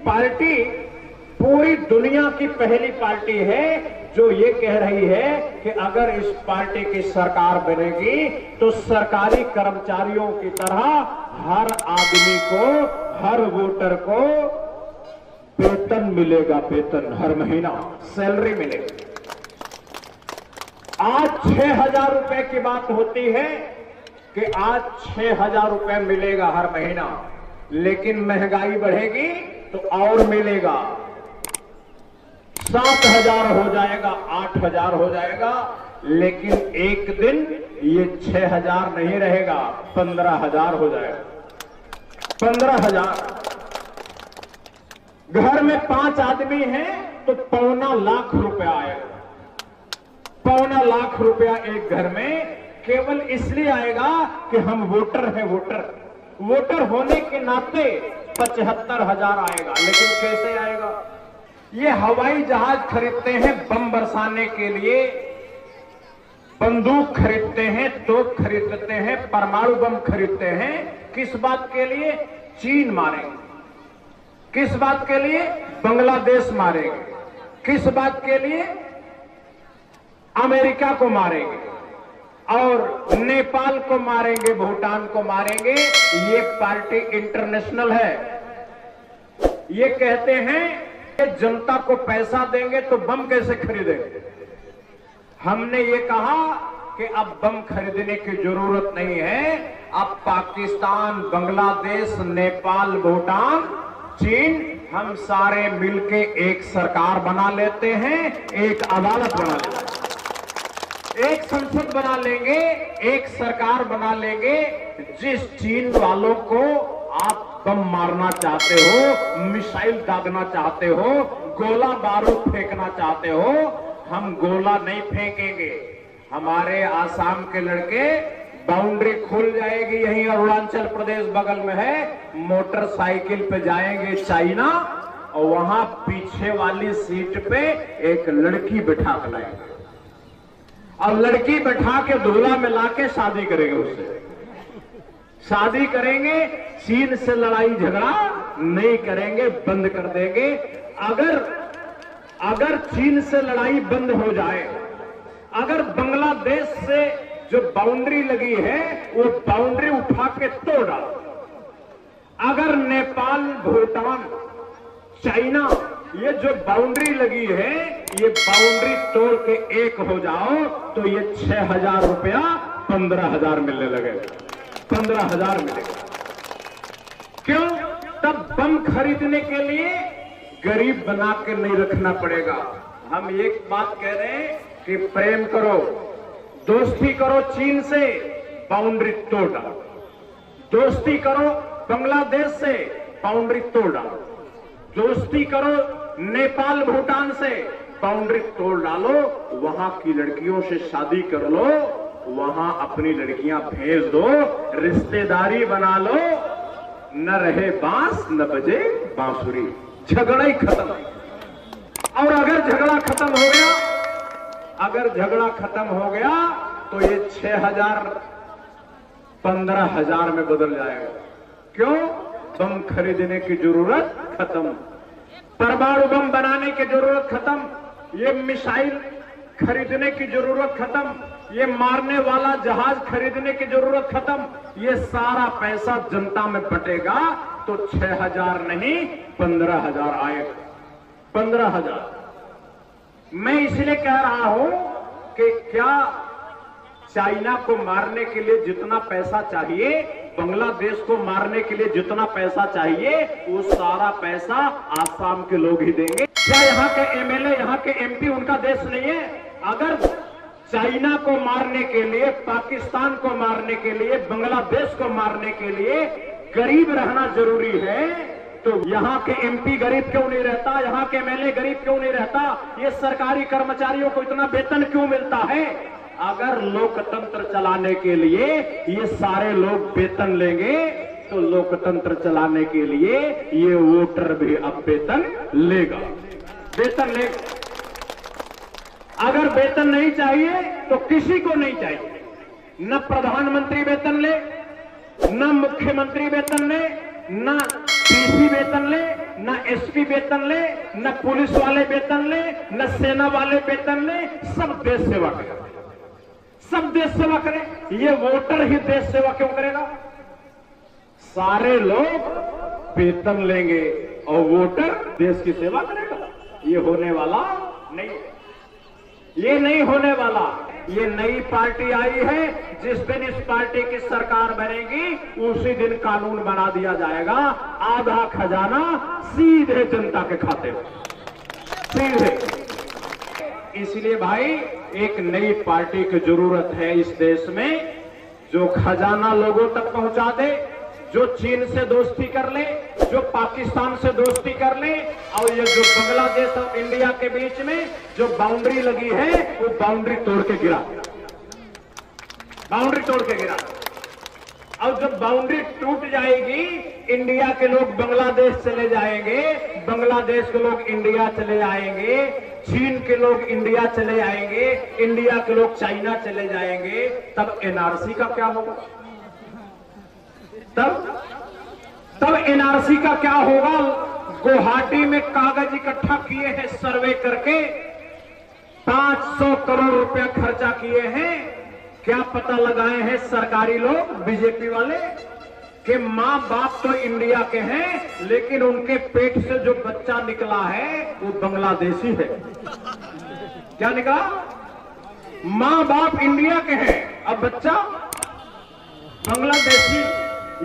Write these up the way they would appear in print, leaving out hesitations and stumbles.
Party पूरी दुनिया की पहली पार्टी है जो ये कह रही है कि अगर इस पार्टी की सरकार बनेगी तो सरकारी कर्मचारियों की तरह हर आदमी को, हर वोटर को वेतन मिलेगा, वेतन हर महीना सैलरी मिलेगी। आज 6,000 रुपए की बात होती है कि आज 6,000 रुपए मिलेगा हर महीना, लेकिन महंगाई बढ़ेगी तो और मिलेगा, 7,000 हो जाएगा, 8,000 हो जाएगा, लेकिन एक दिन ये 6,000 नहीं रहेगा, 15,000 हो जाएगा। 15,000। घर में 5 आदमी हैं तो 2.25 लाख रुपया आएगा। 2.25 लाख रुपया एक घर में केवल इसलिए आएगा कि हम वोटर हैं। वोटर होने के नाते 75,000 आएगा, लेकिन कैसे आएगा? ये हवाई जहाज खरीदते हैं बम बरसाने के लिए, बंदूक खरीदते हैं, तोप खरीदते हैं, परमाणु बम खरीदते हैं। किस बात के लिए? चीन मारेंगे। किस बात के लिए? बांग्लादेश मारेंगे। किस बात के लिए? अमेरिका को मारेंगे और नेपाल को मारेंगे, भूटान को मारेंगे। ये पार्टी इंटरनेशनल है। ये कहते हैं जनता को पैसा देंगे तो बम कैसे खरीदेंगे? हमने ये कहा कि अब बम खरीदने की जरूरत नहीं है। अब पाकिस्तान, बांग्लादेश, नेपाल, भूटान, चीन, हम सारे मिलके एक सरकार बना लेते हैं, एक अदालत बना लेते हैं, एक संसद बना लेंगे, एक सरकार बना लेंगे। जिस चीन वालों को आप बम मारना चाहते हो, मिसाइल दागना चाहते हो, गोला बारूद फेंकना चाहते हो, हम गोला नहीं फेंकेंगे। हमारे आसाम के लड़के बाउंड्री खुल जाएगी, यहीं अरुणाचल प्रदेश बगल में है, मोटरसाइकिल पे जाएंगे चाइना और वहां पीछे वाली सीट पे एक लड़की बैठा कर लाएंगे और लड़की बैठा के दूल्हा में लाके शादी करेंगे, उससे शादी करेंगे। चीन से लड़ाई झगड़ा नहीं करेंगे, बंद कर देंगे। अगर चीन से लड़ाई बंद हो जाए, अगर बांग्लादेश से जो बाउंड्री लगी है वो बाउंड्री उठा के तोड़ डालो, अगर नेपाल, भूटान, चाइना ये जो बाउंड्री लगी है ये बाउंड्री तोड़ के एक हो जाओ तो ये 6,000 रुपया 15,000 मिलने लगेगा, 15,000 मिलेगा। क्यों? तब बम खरीदने के लिए गरीब बना के नहीं रखना पड़ेगा। हम एक बात कह रहे हैं कि प्रेम करो, दोस्ती करो चीन से, बाउंड्री तोड़ डालो। दोस्ती करो बांग्लादेश से, बाउंड्री तोड़ डालो। दोस्ती करो नेपाल, भूटान से, बाउंड्री तोड़ डालो। वहां की लड़कियों से शादी कर लो, वहां अपनी लड़कियां भेज दो, रिश्तेदारी बना लो। न रहे बांस न बजे बांसुरी, झगड़ा ही खत्म। और अगर झगड़ा खत्म हो गया, अगर झगड़ा खत्म हो गया तो ये 6,000 15,000 में बदल जाएगा। क्यों? बम खरीदने की जरूरत खत्म, परमाणु बम बनाने की जरूरत खत्म, ये मिसाइल खरीदने की जरूरत खत्म, ये मारने वाला जहाज खरीदने की जरूरत खत्म। ये सारा पैसा जनता में बटेगा तो 6,000 नहीं 15,000 आएगा, 15,000। मैं इसलिए कह रहा हूं कि क्या चाइना को मारने के लिए जितना पैसा चाहिए, बांग्लादेश को मारने के लिए जितना पैसा चाहिए, वो सारा पैसा आसाम के लोग ही देंगे? क्या यहाँ के एमएलए, यहाँ के एमपी उनका देश नहीं है? अगर चाइना को मारने के लिए, पाकिस्तान को मारने के लिए, बांग्लादेश को मारने के लिए गरीब रहना जरूरी है, तो यहाँ के एमपी गरीब क्यों नहीं रहता? यहाँ के एमएलए गरीब क्यों नहीं रहता? ये सरकारी कर्मचारियों को इतना वेतन क्यों मिलता है? अगर लोकतंत्र चलाने के लिए ये सारे लोग वेतन लेंगे तो लोकतंत्र चलाने के लिए ये वोटर भी अब वेतन लेगा, वेतन लेगा। अगर वेतन नहीं चाहिए तो किसी को नहीं चाहिए, न प्रधानमंत्री वेतन ले, न मुख्यमंत्री वेतन ले, न डीसी वेतन ले, ना एसपी वेतन ले, ना पुलिस वाले वेतन ले, ना सेना वाले वेतन ले, सब देश सेवा करें, सब देश सेवा करें। ये वोटर ही देश सेवा क्यों करेगा? सारे लोग वेतन लेंगे और वोटर देश की सेवा करेगा। ये होने वाला नहीं है, ये नहीं होने वाला। ये नई पार्टी आई है, जिस दिन इस पार्टी की सरकार बनेगी उसी दिन कानून बना दिया जाएगा, आधा खजाना सीधे जनता के खाते में, सीधे। इसलिए भाई एक नई पार्टी की जरूरत है इस देश में, जो खजाना लोगों तक पहुंचा दे, जो चीन से दोस्ती कर ले, जो पाकिस्तान से दोस्ती कर ले, और ये जो बांग्लादेश और इंडिया के बीच में जो बाउंड्री लगी है वो बाउंड्री तोड़ के गिरा, बाउंड्री तोड़ के गिरा। और जब बाउंड्री टूट जाएगी, इंडिया के लोग बांग्लादेश चले जाएंगे, बांग्लादेश के लोग इंडिया चले आएंगे, चीन के लोग इंडिया चले आएंगे, इंडिया के लोग चाइना चले जाएंगे, तब एनआरसी का क्या होगा? तब एनआरसी का क्या होगा? गुवाहाटी में कागज इकट्ठा किए हैं सर्वे करके, 500 करोड़ रुपया खर्चा किए हैं। क्या पता लगाए हैं सरकारी लोग बीजेपी वाले कि मां बाप तो इंडिया के हैं, लेकिन उनके पेट से जो बच्चा निकला है वो बांग्लादेशी है। क्या निकला? मां बाप इंडिया के हैं, अब बच्चा बांग्लादेशी।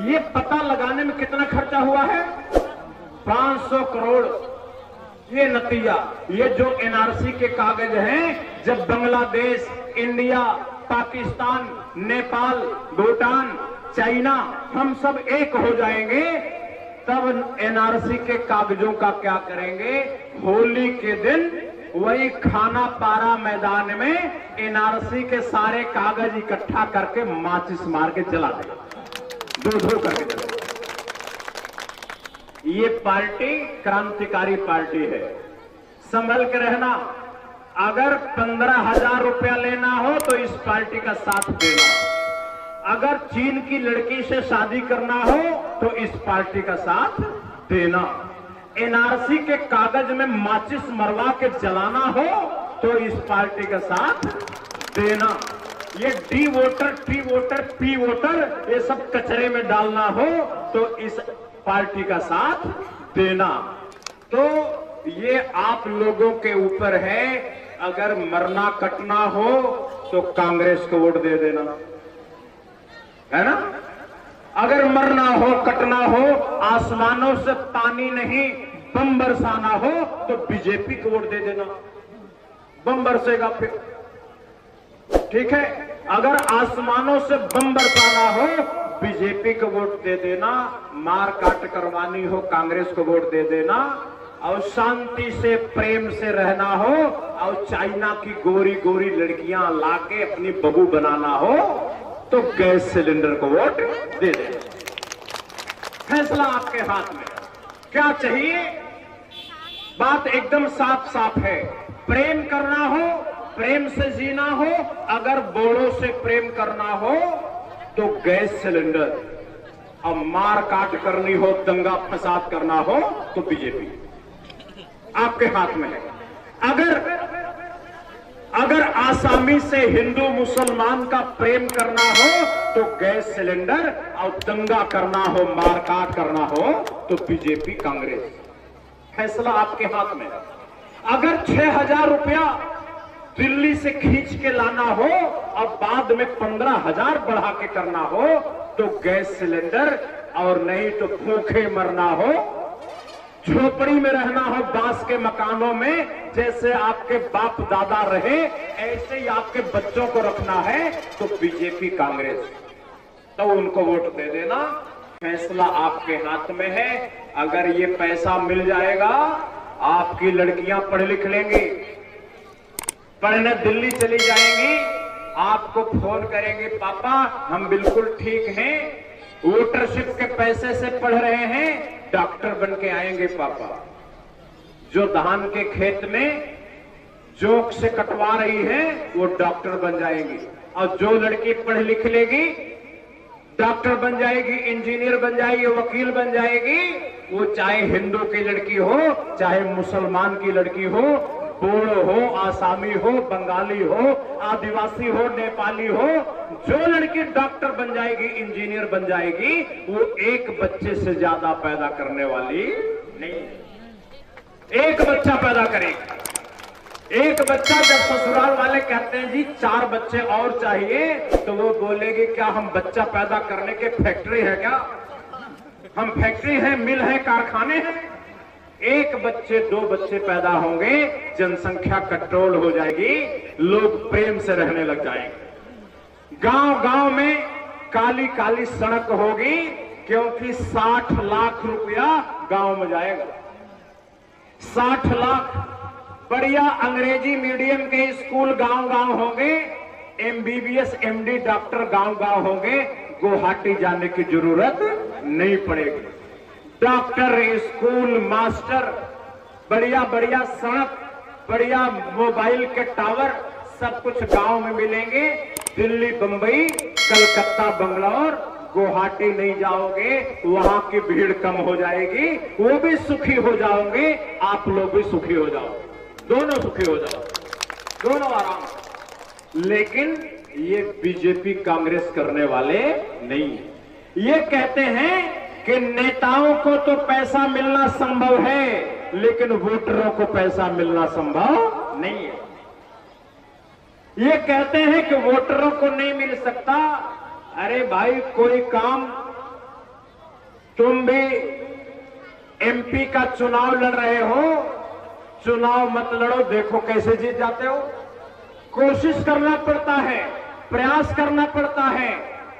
ये पता लगाने में कितना खर्चा हुआ है? 500 करोड़। ये नतीजा, ये जो एनआरसी के कागज हैं, जब बांग्लादेश, इंडिया, पाकिस्तान, नेपाल, भूटान, चाइना हम सब एक हो जाएंगे, तब एनआरसी के कागजों का क्या करेंगे? होली के दिन वही खाना पारा मैदान में एनआरसी के सारे कागज इकट्ठा करके माचिस मार के जला देंगे, दो करके जला। ये पार्टी क्रांतिकारी पार्टी है, संभल के रहना। अगर 15,000 रुपया लेना हो तो इस पार्टी का साथ देना, अगर चीन की लड़की से शादी करना हो तो इस पार्टी का साथ देना, एनआरसी के कागज में माचिस मरवा के जलाना हो तो इस पार्टी का साथ देना, ये D voter, T voter, P voter, ये सब कचरे में डालना हो तो इस पार्टी का साथ देना। तो ये आप लोगों के ऊपर है। अगर मरना कटना हो तो कांग्रेस को वोट दे देना, है ना? अगर मरना हो, कटना हो, आसमानों से पानी नहीं बम बरसाना हो तो बीजेपी को वोट दे देना, बम बरसेगा फिर, ठीक है? अगर आसमानों से बम बरसाना हो बीजेपी को वोट दे देना, मार काट करवानी हो कांग्रेस को वोट दे देना, और शांति से प्रेम से रहना हो और चाइना की गोरी गोरी लड़कियां लाके अपनी बहू बनाना हो तो गैस सिलेंडर को वोट दे दे। फैसला आपके हाथ में। क्या चाहिए? बात एकदम साफ साफ है। प्रेम करना हो, प्रेम से जीना हो, अगर बोड़ों से प्रेम करना हो तो गैस सिलेंडर, अब मार काट करनी हो, दंगा फसाद करना हो तो बीजेपी आपके हाथ में है। अगर आसामी से हिंदू मुसलमान का प्रेम करना हो तो गैस सिलेंडर, और दंगा करना हो, मारकाट करना हो तो बीजेपी कांग्रेस। फैसला आपके हाथ में। अगर 6,000 रुपया दिल्ली से खींच के लाना हो और बाद में 15,000 बढ़ा के करना हो तो गैस सिलेंडर, और नहीं तो भूखे मरना हो, झोपड़ी में रहना हो, बांस के मकानों में, जैसे आपके बाप दादा रहे ऐसे ही आपके बच्चों को रखना है तो बीजेपी कांग्रेस, तो उनको वोट दे देना। फैसला आपके हाथ में है। अगर ये पैसा मिल जाएगा, आपकी लड़कियां पढ़ लिख लेंगी, पढ़ने दिल्ली चली जाएंगी, आपको फोन करेंगे, पापा हम बिल्कुल ठीक हैं, वोटरशिप के पैसे से पढ़ रहे हैं, डॉक्टर बन के आएंगे पापा। जो धान के खेत में जोक से कटवा रही है वो डॉक्टर बन जाएंगी, और जो लड़की पढ़ लिख लेगी डॉक्टर बन जाएगी, इंजीनियर बन जाएगी, वकील बन जाएगी, वो चाहे हिंदू की लड़की हो, चाहे मुसलमान की लड़की हो, बोड़ो हो, आसामी हो, बंगाली हो, आदिवासी हो, नेपाली हो, जो लड़की डॉक्टर बन जाएगी, इंजीनियर बन जाएगी, वो एक बच्चे से ज्यादा पैदा करने वाली नहीं। एक बच्चा पैदा करेगी। एक बच्चा जब ससुराल वाले कहते हैं जी 4 बच्चे और चाहिए, तो वो बोलेगी क्या हम बच्चा पैदा करने के फैक्ट्री है क्या? हम फैक्ट्री है, मिल है, कारखाने हैं? एक बच्चे 2 बच्चे पैदा होंगे, जनसंख्या कंट्रोल हो जाएगी, लोग प्रेम से रहने लग जाएंगे। गांव गांव में काली काली सड़क होगी, क्योंकि 60 लाख रुपया गांव में जाएगा। 60 लाख। बढ़िया अंग्रेजी मीडियम के स्कूल गांव गांव होंगे, एमबीबीएस एमडी डॉक्टर गांव गांव होंगे, गुवाहाटी जाने की जरूरत नहीं पड़ेगी। डॉक्टर, स्कूल, मास्टर, बढ़िया बढ़िया सड़क, बढ़िया मोबाइल के टावर, सब कुछ गांव में मिलेंगे। दिल्ली, बंबई, कलकत्ता, बंगलौर, गुवाहाटी नहीं जाओगे, वहां की भीड़ कम हो जाएगी, वो भी सुखी हो जाओगे, आप लोग भी सुखी हो जाओ, दोनों सुखी हो जाओ, दोनों आराम। लेकिन ये बीजेपी कांग्रेस करने वाले नहीं। ये कहते हैं कि नेताओं को तो पैसा मिलना संभव है, लेकिन वोटरों को पैसा मिलना संभव नहीं है। ये कहते हैं कि वोटरों को नहीं मिल सकता। अरे भाई, कोई काम, तुम भी एमपी का चुनाव लड़ रहे हो, चुनाव मत लड़ो, देखो कैसे जीत जाते हो। कोशिश करना पड़ता है, प्रयास करना पड़ता है,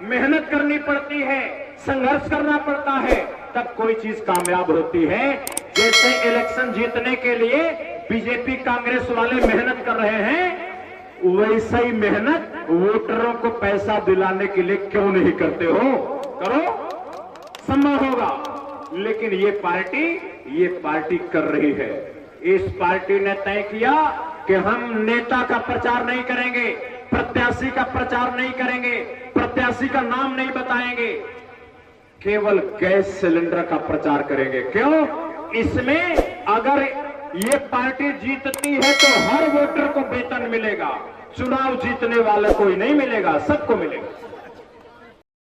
मेहनत करनी पड़ती है, संघर्ष करना पड़ता है, तब कोई चीज कामयाब होती है। जैसे इलेक्शन जीतने के लिए बीजेपी कांग्रेस वाले मेहनत कर रहे हैं, वैसा ही मेहनत वोटरों को पैसा दिलाने के लिए क्यों नहीं करते हो? करो, संभव होगा। लेकिन ये पार्टी कर रही है। इस पार्टी ने तय किया कि हम नेता का प्रचार नहीं करेंगे, प्रत्याशी का प्रचार नहीं करेंगे, प्रत्याशी का नाम नहीं बताएंगे, केवल गैस सिलेंडर का प्रचार करेंगे। क्यों? इसमें अगर ये पार्टी जीतती है तो हर वोटर को वेतन मिलेगा, चुनाव जीतने वाले कोई नहीं मिलेगा, सबको मिलेगा।